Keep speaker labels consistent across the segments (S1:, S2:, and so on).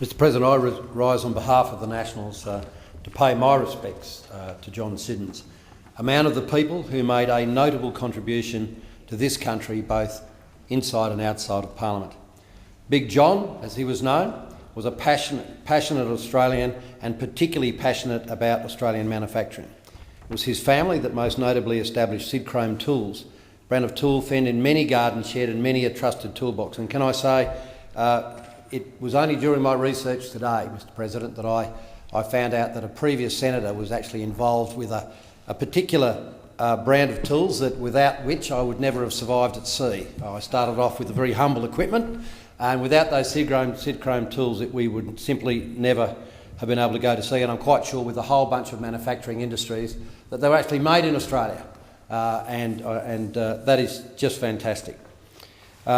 S1: Mr President, I rise on behalf of the Nationals to pay my respects to John Siddons, a man of the people who made a notable contribution to this country both inside and outside of Parliament. Big John, as he was known, was a passionate Australian and particularly passionate about Australian manufacturing. It was his family that most notably established Sidchrome Tools, a brand of tool found in many garden shed and many a trusted toolbox. And can I say, it was only during my research today, Mr President, that I found out that a previous senator was actually involved with a particular brand of tools that without which I would never have survived at sea. I started off with very humble equipment, and without those Sidchrome tools we would simply never have been able to go to sea, and I'm quite sure with a whole bunch of manufacturing industries that they were actually made in Australia, and that is just fantastic.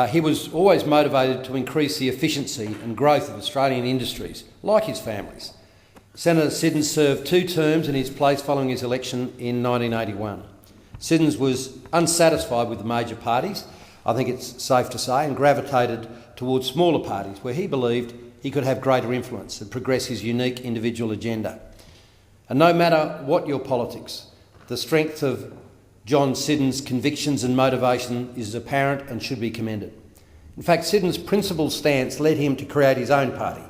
S1: He was always motivated to increase the efficiency and growth of Australian industries, like his family's. Senator Siddons served 2 terms in his place following his election in 1981. Siddons was unsatisfied with the major parties, I think it's safe to say, and gravitated towards smaller parties where he believed he could have greater influence and progress his unique individual agenda. And no matter what your politics, the strength of John Siddons' convictions and motivation is apparent and should be commended. In fact, Siddons' principled stance led him to create his own party,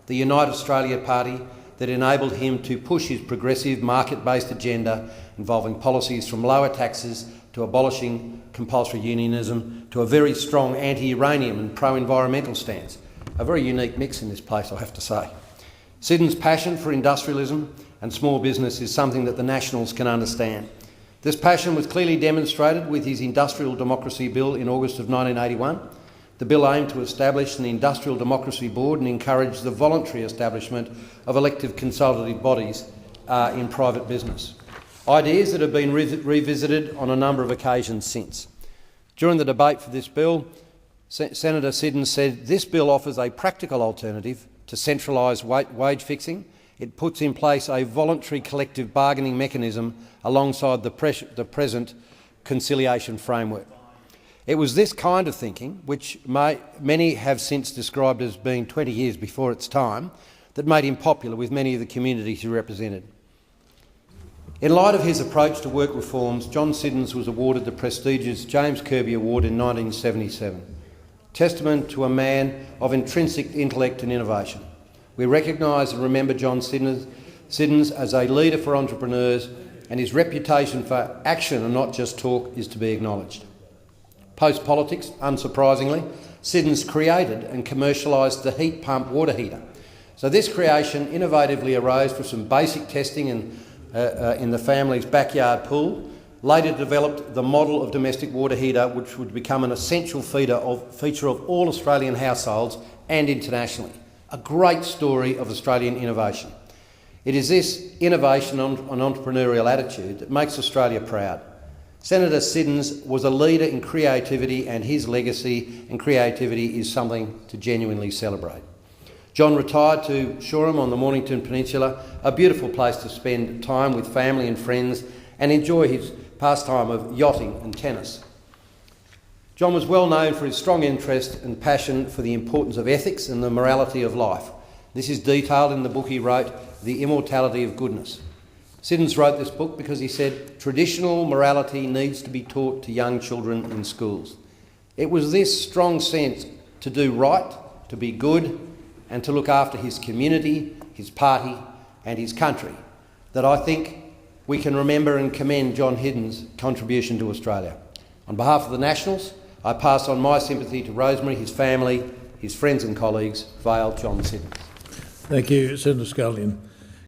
S1: the Unite Australia Party, that enabled him to push his progressive market-based agenda involving policies from lower taxes to abolishing compulsory unionism to a very strong anti-uranium and pro-environmental stance. A very unique mix in this place, I have to say. Siddons' passion for industrialism and small business is something that the Nationals can understand. This passion was clearly demonstrated with his Industrial Democracy Bill in August of 1981. The bill aimed to establish an Industrial Democracy Board and encourage the voluntary establishment of elective consultative bodies in private business. Ideas that have been revisited on a number of occasions since. During the debate for this bill, Senator Siddons said, "This bill offers a practical alternative to centralised wage fixing. It puts in place a voluntary collective bargaining mechanism alongside the present conciliation framework." It was this kind of thinking, which many have since described as being 20 years before its time, that made him popular with many of the communities he represented. In light of his approach to work reforms, John Siddons was awarded the prestigious James Kirby Award in 1977, testament to a man of intrinsic intellect and innovation. We recognise and remember John Siddons as a leader for entrepreneurs, and his reputation for action and not just talk is to be acknowledged. Post-politics, unsurprisingly, Siddons created and commercialised the heat pump water heater. So this creation innovatively arose from some basic testing in the family's backyard pool, later developed the model of domestic water heater which would become an essential feature of all Australian households and internationally. A great story of Australian innovation. It is this innovation and entrepreneurial attitude that makes Australia proud. Senator Siddons was a leader in creativity, and his legacy and creativity is something to genuinely celebrate. John retired to Shoreham on the Mornington Peninsula, a beautiful place to spend time with family and friends and enjoy his pastime of yachting and tennis. John was well known for his strong interest and passion for the importance of ethics and the morality of life. This is detailed in the book he wrote, The Immortality of Goodness. Siddons wrote this book because he said traditional morality needs to be taught to young children in schools. It was this strong sense to do right, to be good, and to look after his community, his party and his country that I think we can remember and commend John Siddons' contribution to Australia. On behalf of the Nationals, I pass on my sympathy to Rosemary, his family, his friends and colleagues. Vale, John Siddons.
S2: Thank you, Senator Scullion.